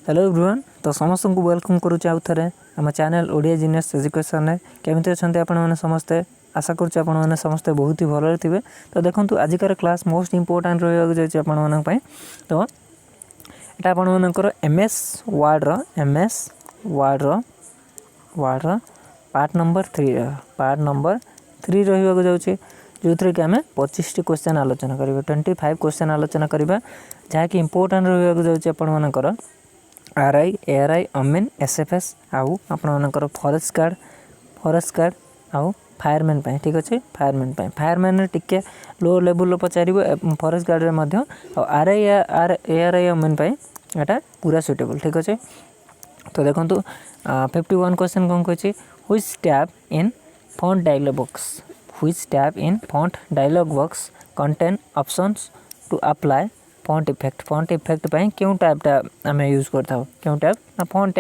Hello everyone. तो समस्त को वेलकम करुच्चे आउ थे आम चैनल ओडिया जीनियस एजुकेशन केमी अच्छा आपण समस्ते आशा करुच्चे आपण समस्ते बहुत ही भल थे। तो देखो आजिकार क्लास मोस्ट इम्पोर्टाट रहा जाए आपण तो यहाँ आपणकर एमएस वार्ड पार्ट नंबर 3 रहा जाऊँगी जो थी कि आम 25 क्वेश्चन आलोचना करेंगे 25 क्वेश्चन आलोचना करवा जहाँकि इम्पोर्टाट रहा जाऊँगी आपणकर आरआई एआरआई अमीन एसएफएस आउ आपणकर फॉरेस्ट गार्ड आउ फायरमैन ठीक अच्छे फायरमैन टिके लो लेवल पचार फॉरेस्ट गार्ड आरआई एआरआई अमीन यहाँ पूरा सुटेबल ठीक अच्छे। तो देखो 51 क्वेश्चन कौन कही which tab in font dialog box contain options to apply font effect पाई क्यों टैबटा आम यूज करता क्यों टैब ना फॉन्ट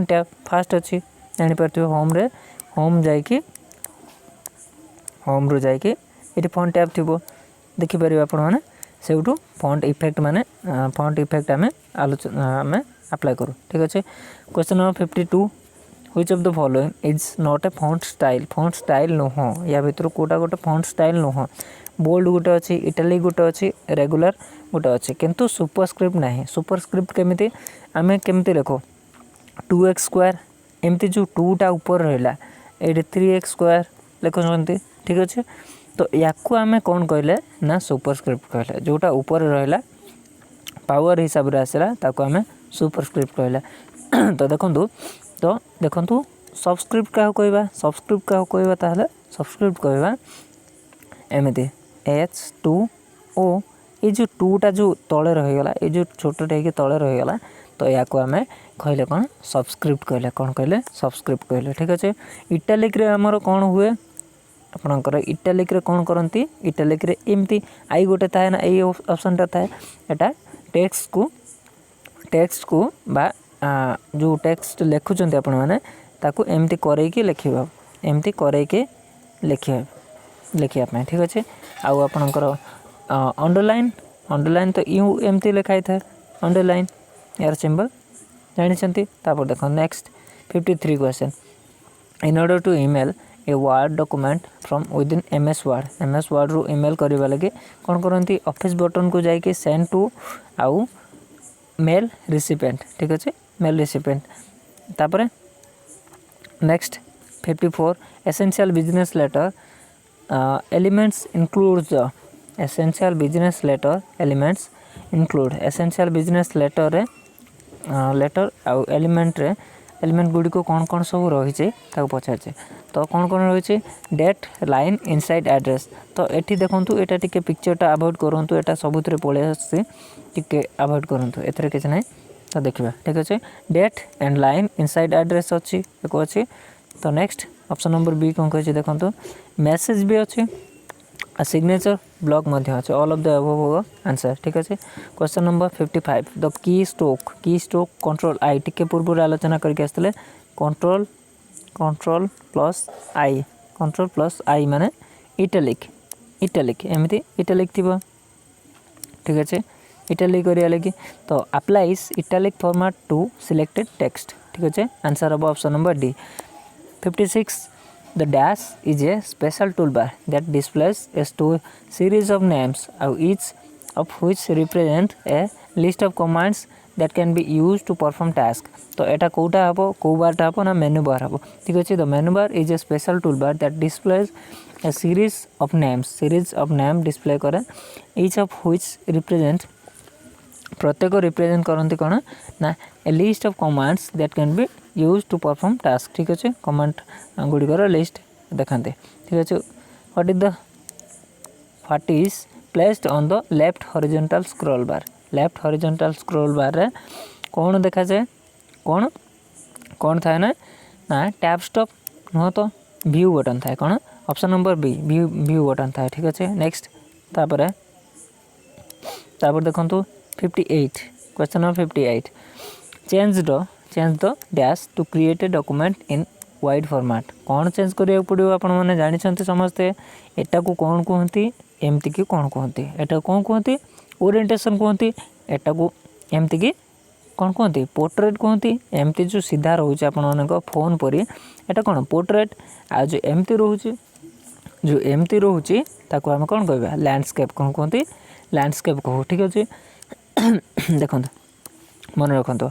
टैब फास्ट अच्छी जापर होम रू जाकि ये फॉन्ट टैब थी देखिपर आपण से फॉन्ट इफेक्ट आम अप्लाई करूँ ठीक अच्छे। Question number 52 which of the following is not a font style नुह या भर कोटा गोटे फॉन्ट स्टाइल नुह बोल्ड गोटे अच्छी इटालिक गोटे अच्छी रेगुलर गोटे अच्छे किंतु सुपरस्क्रिप्ट ना सुपरस्क्रिप्ट केमी आम केमी लिख 2x² एमती जो 2टा ऊपर रहा ये 3x² लिखुंट ठीक अच्छे। तो या आम कौन कहले ना सुपरस्क्रिप्ट कहले जोटा ऊपर रहा पावर हिसाब से आसला ताको आम सुपरस्क्रिप्ट कहला। तो देखो सबस्क्रिप्ट क्या कहवा सबस्क्रिप्ट कहवा एमती H2O ये जो 2टा जो तले रहीगला ये जो छोटे तले रहीगला तो या आम कहले कौन सबस्क्रिप्ट कहले सबस्क्रिप्ट कहले ठीक अच्छे। इटालिक रे हमर कौन हुए आपणकर इटालिक रे कौन करती इटालिक रे एमती आई गोटे थाए ना ये ऑप्शनटा थाए एटा टेक्स्ट को बा जो टेक्स्ट लिखुंट आपण मैंने ताकू एमती करैकी लिखा एमती करैकी लिखापी ठीक अच्छे। आउ आपणकर अंडरलाइन तो यू एमती लिखाई था अंडरलाइन यार सिंबल जानते। देखो next 53 question in order to email a Word document from within MS Word रू ईमेल करवा लगे कौन करती ऑफिस बटन को जाकि सेंड टू आउ मेल रिसिपेंट ठीक अच्छे मेल रिसिपेंट। तापर next 54 essential business letter elements include the essential business letter elements include essential business letter आउ एलिमेंट गुड़ी को कौन कौन सब रही पचारे तो कौन रही डेट लाइन इनसाइड एड्रेस। तो ये देखूँ यहाँ टी पिक्चरटा अवॉइड करूँ यहाँ सबुत पलि आसके अवॉइड करूँ एथर किसी ना तो देखा ठीक अच्छे date and line inside address अच्छी एक अच्छी। तो नेक्स्ट ऑप्शन नंबर बी कौन कही देखो मेसेज भी अच्छी सिग्नेचर ब्लॉक अच्छे all of the above answer ठीक अच्छे। Question number 55 the key stroke control I टिके पूर्व आलोचना करके आसते कंट्रोल प्लस आई माने इटालिक एमती इटालिक थी ठीक अच्छे इटालिक करिया लगी तो applies italic format to selected text ठीक अच्छे आंसर हम option number D. 56 the dash is a special toolbar that displays a series of names each of which represent a list of commands that can be used to perform task। तो एटा कोटा हम कौ बारटा हम ना मेनू बार हम ठीक अच्छे। The menu bar is a special toolbar that displays a series of name display करे each of which represent प्रत्येक रिप्रेजेंट करती कौन ना a list of commands that can be use to perform task ठीक अच्छे कमांड गुड़िकर list देखते ठीक अच्छे। What is placed on the left horizontal scroll bar रे कौन देखा जाए कौन थाए ना टैब स्टॉप नुह तो व्यू बटन थाए कौन option number B view button थाए ठीक अच्छे। नेक्स्ट तापर देखो 58 question number 58 change the dash to create a document in wide format कौन चेंज करिया पड़ो आपण मैंने जानते समस्ते एटा को कौन कहती एमती की कौन कहती एटा कौन कहती ओरिएंटेशन कहती एटा को एमती की कौन कहते पोर्ट्रेट कहती एमती जो सीधा रोचे आपण फोन परी एटा कौन पोर्ट्रेट आ जो एमती रोचे जो एमती रोचे ताको आम कौन कहवा लैंडस्केप कौन कहते लैंडस्केप कहू ठीक अच्छे देखो मन रखु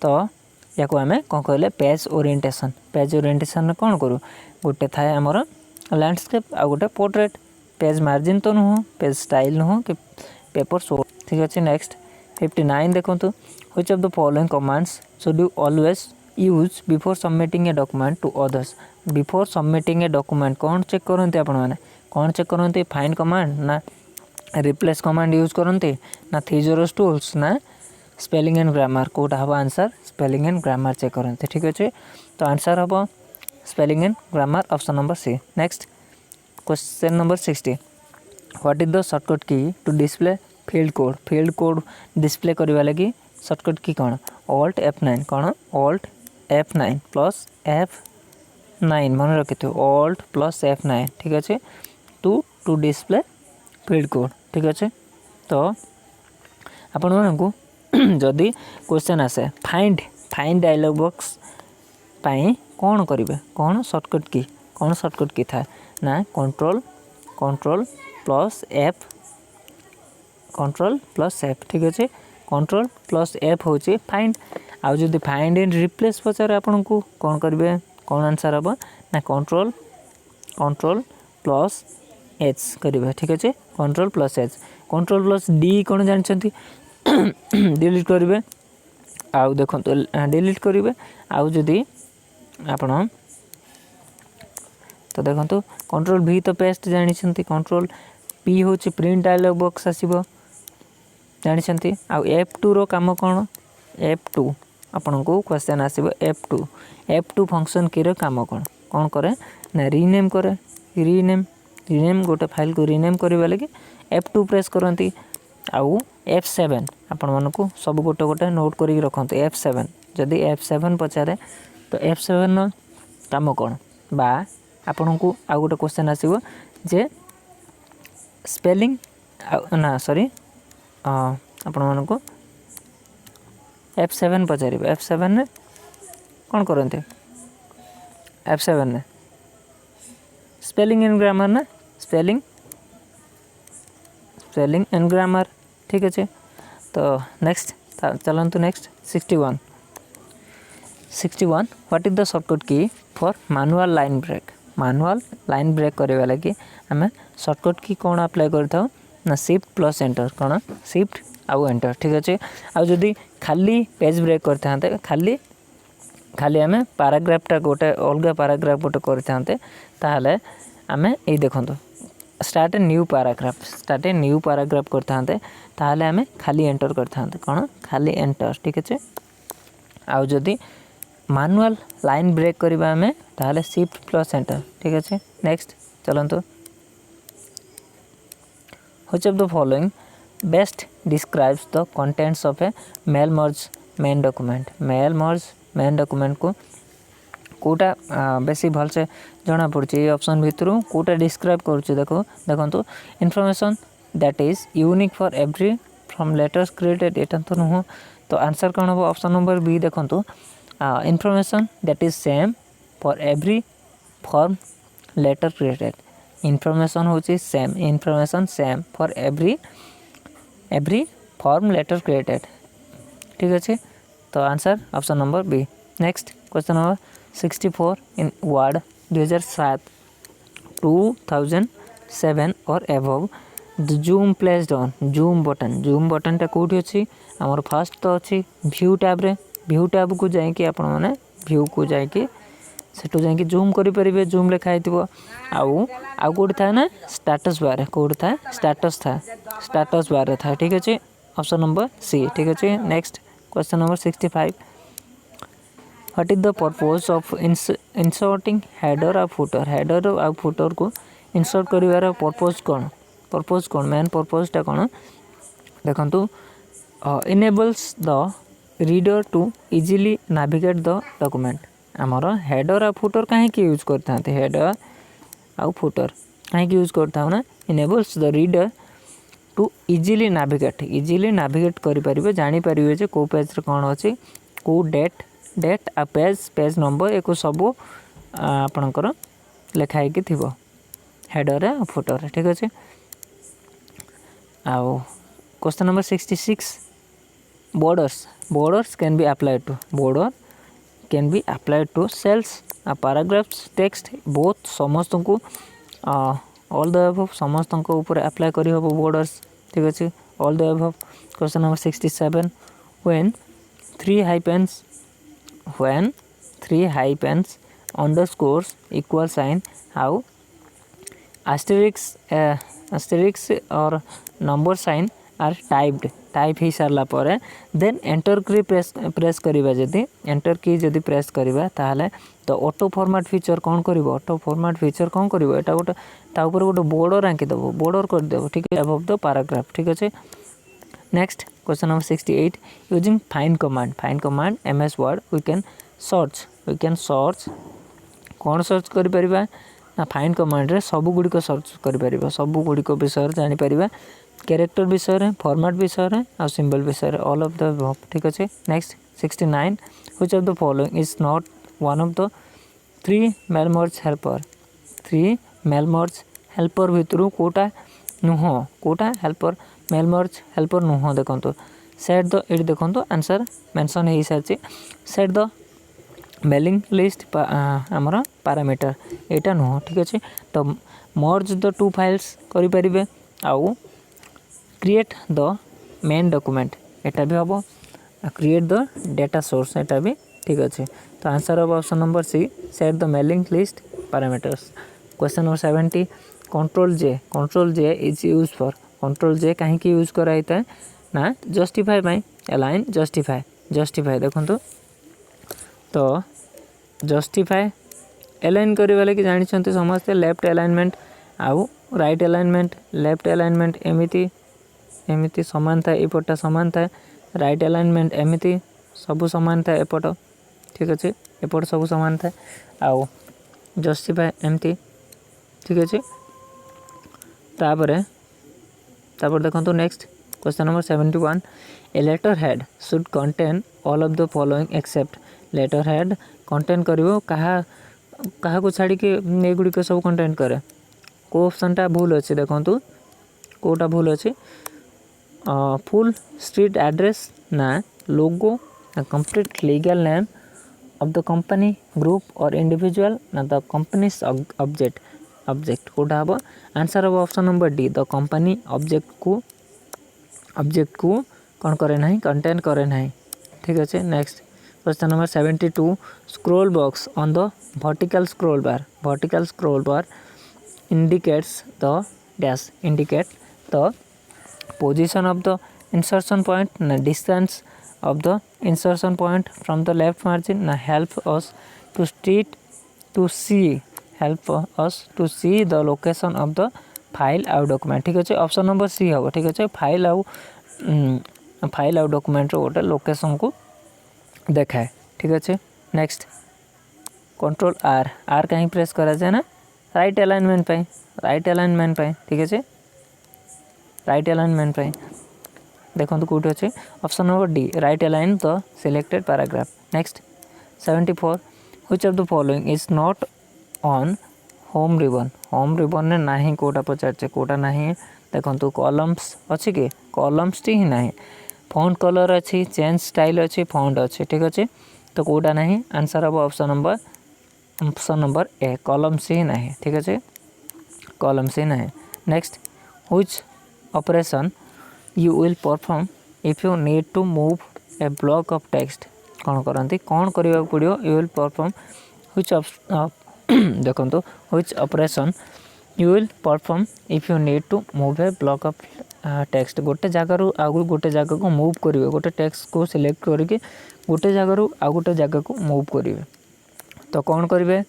तो या आम कौन कहले पेज ओरिएंटेशन कौन करूँ गोटे थाए आमर लैंडस्केप आ गोटे पोर्ट्रेट पेज मार्जिन तो नुह पेज स्टाइल नुह कि पेपर शो ठीक अच्छे नेक्स्ट 59 देखो which of the following commands should you always use before submitting a document to others before submitting a document कौन चेक करते आपण मैंने कौन चेक करते फाइंड कमांड ना रिप्लेस कमांड यूज करते ना थीजोरस टूल्स ना स्पेलिंग एंड ग्रामर कोटा हम answer spelling and grammar check करते ठीक अच्छे तो आंसर हम spelling and grammar option number C next question number 60 what is the shortcut key to display field code display करने लगी शॉर्टकट की कौन ऑल्ट F9 कौन ऑल्ट F9 प्लस F9 मन रखी थे ऑल्ट प्लस F9 ठीक अच्छे टू डिस्प्ले फील्ड कोड ठीक अच्छे तो आपण मानू जदि क्वेश्चन आसे फाइंड डायलॉग बॉक्स पाई कौन करेंगे कौन शॉर्टकट की था ना कंट्रोल प्लस एफ ठीक अच्छे कंट्रोल प्लस एफ हूँ फाइंड आउ जदि फाइंड एंड रिप्लेस पचारे आपन को कौन करेंगे कौन आंसर हम ना कंट्रोल प्लस एच करेंगे ठीक अच्छे कंट्रोल प्लस डी कौन जानते डिलीट करेंगे आउ देखो डिलीट करेंगे आउ जदि आपण तो देखो कंट्रोल भी तो पेस्ट जानते कंट्रोल पी हूँ प्रिंट डायलॉग बॉक्स आसो जानते आउ F2 रो काम कौन F2 आपन को क्वेश्चन आसो F2 फंक्शन की काम कौन करे ना रीनेम करे रीनेम गोटे फाइल को रीनेम करवा लगे F2 प्रेस करती आउ F7 आपण मन को सब गोटे नोट करी रखते F7 जदि F7 पचारे तो F7 काम कौन बा आपण को आउ गोटे क्वेश्चन आसो जे स्पेलिंग ना सॉरी आपण मन को F7 पचारे F7 ने कौन करते F7 ने स्पेलिंग एंड ग्रामर ना स्पेलिंग एंड ग्रामर ठीक अच्छे तो नेक्स्ट चलतु next 61 what is the shortcut की फॉर मैनुअल लाइन ब्रेक करवा लगी आम शॉर्टकट की कौन अप्लाई करता ना शिफ्ट प्लस एंटर कौन शिफ्ट आउ एंटर ठीक अच्छे आउ जदि खाली पेज ब्रेक करते खाली आम पैराग्राफटा गोटे अलग पैराग्राफ गोटे करते ताहले आम ये देखो स्टार्ट ए न्यू पैराग्राफ करते ताहले आम खाली एंटर करते कौन खाली एंटर ठीक अच्छे आउ जदि मैनुअल लाइन ब्रेक करवा आम ताहले शिफ्ट प्लस एंटर ठीक अच्छे नेक्स्ट चलतु which of the following best describes the contents of a mail merge main document को कोटा बेसी भल से जना पड़ी ऑप्शन भितर कोटा डिस्क्राइब करुच्चे देखो information that is unique for every from letters created एटा तो नुह तो आंसर कौन हम ऑप्शन नंबर बी देखो information that is same for every form letter created information होची same for every form letter created ठीक अच्छे तो answer option number B next question number 64 in Word 2007 और above the zoom placed on zoom button टा कोठी अछि हमर first तो अछि व्यू टैब को जाई कि आपण माने व्यू को जाई कि सेटू जाई कि जूम करि परिबे जूम लिखा हितबो आउ कोठी था ना स्टेटस बार कोठी था स्टेटस बार था ठीक अछि ऑप्शन नंबर सी ठीक अछि next question number 65 what is the purpose of inserting header और फुटर को इंसर्ट करिवार पर्पस कौन मेन पर्पसटा कौन देखंतु enables the reader to easily navigate the document आमर हेडर और फुटर कहीं यूज करते हेडर और फुटर कहीं यूज करता ना enables the reader to easily navigate करें जानीपर जे कौ पेज कौन अच्छी कौ डेट आ पेज नंबर एक सब आपणकर लिखाई थी हेडर फुटर ठीक अच्छे। आउ question number 66 borders can be applied to cells paragraphs text both समस्त को ऑल द अबव समस्त को ऊपर अप्लाई करी हो borders ठीक अच्छे all the above. Question number 67 when three hyphens underscores equal sign how asterisk और नंबर साइन आर टाइप हो सारा पर देन एंटर की प्रेस करिबा जदि एंटर की जदि प्रेस करिबा ताहले तो ऑटो फॉर्मेट फीचर कौन करिवो ऑटो फॉर्मेट फीचर कौन करिवो एटा गोटे ता ऊपर गोटे बॉर्डर आंकी देबो बॉर्डर कर देबो ठीक है अबव द पैराग्राफ ठीक अच्छे। Next question number 68 using find command MS Word we can search कौन सर्च करि परिबा ना फाइंड कमांड रे सब गुड़िक सर्च करि परिबा सब गुड़िक विषय जानि परिबा कैरेक्टर विषय फॉर्मेट विषय और सिंबल विषय ऑल ऑफ द अबव ठीक अच्छे। Next 69 which of the following is not one of the three mail merge helper भितर कोटा नुह कोटा हेल्पर मेल मर्ज हेल्पर नुह देखो सेट द ये देखो आंसर मेंशन हो सारी सेट द मेलिंग लिस्ट आमर पैरामीटर यहाँ नुह ठीक अच्छे। तो मर्ज द टू फाइल्स करें आउ क्रिएट द मेन डॉक्यूमेंट एटा भी हम क्रिएट द डेटा सोर्स एटा भी ठीक अच्छे। तो आंसर हम option number C set the mailing list parameters. Question number 70 control J is use for control J कहीं यूज कराई था ना जस्टिफाई बाय अलाइन जस्टिफाई देखो तो जस्टिफाई अलाइन करने वाले कि जानते समस्ते लेफ्ट अलाइनमेंट आउ राइट अलाइनमेंट लेफ्ट अलाइनमेंट एमिति समान था एपटा समान था राइट अलाइनमेंट एमिति सब समान था एपट ठीक अच्छे एपट सब समान था आउ जस्टिफाई एमती ठीक अच्छे। तापर देखो next question number 71 a letter head should contain all of the following except letter head contain करिवो कहा को छाड़ी के ए गुड़िक सब कंटेन करे को ऑप्शनटा भूल अच्छे देखो कोटा भूल अच्छे फुल स्ट्रीट एड्रेस ना लोगो ना complete legal name of the company group और इंडिविजुअल ना द कंपनीज ऑब्जेक्ट कोटा हम आंसर हम option number D the company object को कौन करे ना कंटेन करे ना ठीक अच्छे। Next question number 72 scroll box on the vertical scroll bar indicates the position of the insertion point na distance of the insertion point from the left margin na help us to see the location of the file आउ document ठीक अच्छे। Option number सी हम ठीक अच्छे file आउ document गोटे location को देखाए ठीक अच्छे। नेक्स्ट कंट्रोल आर कहीं प्रेस करा जाए ना राइट अलाइनमेंट ठीक अच्छे राइट अलाइनमेंट देखो तो कौटे अच्छे option number D right align the selected paragraph. Next 74 which of the following is not on home ribbon ने ना कोटा पचारे कोटा ना देखो तो कॉलम्स अच्छी कि कॉलम्स टी ही ना फॉन्ट कलर अच्छी चेंज स्टाइल अच्छी फॉन्ट अच्छे ठीक अच्छे। तो कोटा ना आंसर हम ऑप्शन नंबर ए कॉलम्स ही ना ठीक अच्छे कॉलम्स ही ना। Next which operation you will perform if you need to move a block of text कौन करती कौन करने पड़ो यू विल परफॉर्म व्हिच देखो which operation you will perform if you need to move a block of text गोटे जगार आगु गोटे जगह को मूव करेंगे गोटे टेक्स्ट को सिलेक्ट करके गोटे जगार आउ गोटे जगह को मूव करेंगे तो कौन करेंगे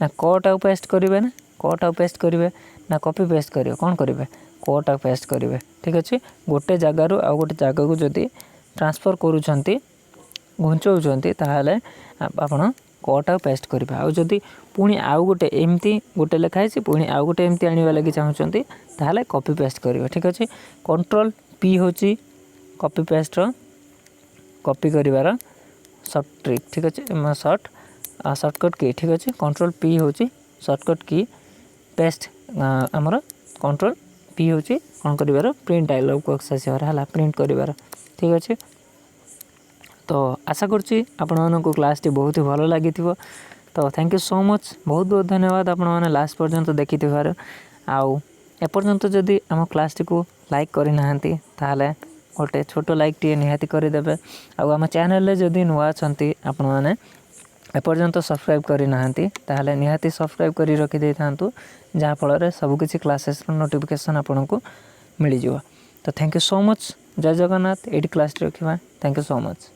ना कट आउ पेस्ट करेंगे ना कट आउ पेस्ट करेंगे ना कॉपी पेस्ट करेंगे कौन करेंगे कट आउ पेस्ट करेंगे ठीक अच्छे। गोटे जगार आउ गोटे जगह को जदि ट्रांसफर करूँच घुंचाऊँच ताहले आपण कटा पेस्ट करवा आउ जदि पुणी आउ गोटे एमती गोटे लिखाई पुणी आउ गोटे एमती आने लगी चाहते ताहले कॉपी पेस्ट करवा ठीक अच्छे कंट्रोल पी होची कॉपी पेस्ट कॉपी करिवार शॉर्ट ट्रिक ठीक अच्छे शॉर्टकट की ठीक अच्छे कंट्रोल पी होची शॉर्टकट की पेस्ट आमर कंट्रोल पी होची कौन करिवार प्रिंट डायलॉग बॉक्स आसीबार है प्रिंट करिवार ठीक अच्छे। तो आशा करुँची आपण को क्लास टी बहुत ही भल लगी तो थैंक यू सो मच बहुत बहुत धन्यवाद आपण मैंने लास्ट पर्यंत देखी आउ एपर्यंत जदि आम क्लास टी को लाइक करना ताहले गोटे छोट लाइक टी निहाती करदेवे आम चैनल जदि नुआ अच्छा आपण मैंने एपर्यंत सब्सक्राइब करना ताहले निहाती सब्सक्राइब कर रखी दे था जहाँफल सबकिछि क्लासेस नोटिफिकेशन आपन को मिल जाव। तो थैंक यू सो मच जय जगन्नाथ एटी क्लास रखा थैंक यू सो मच।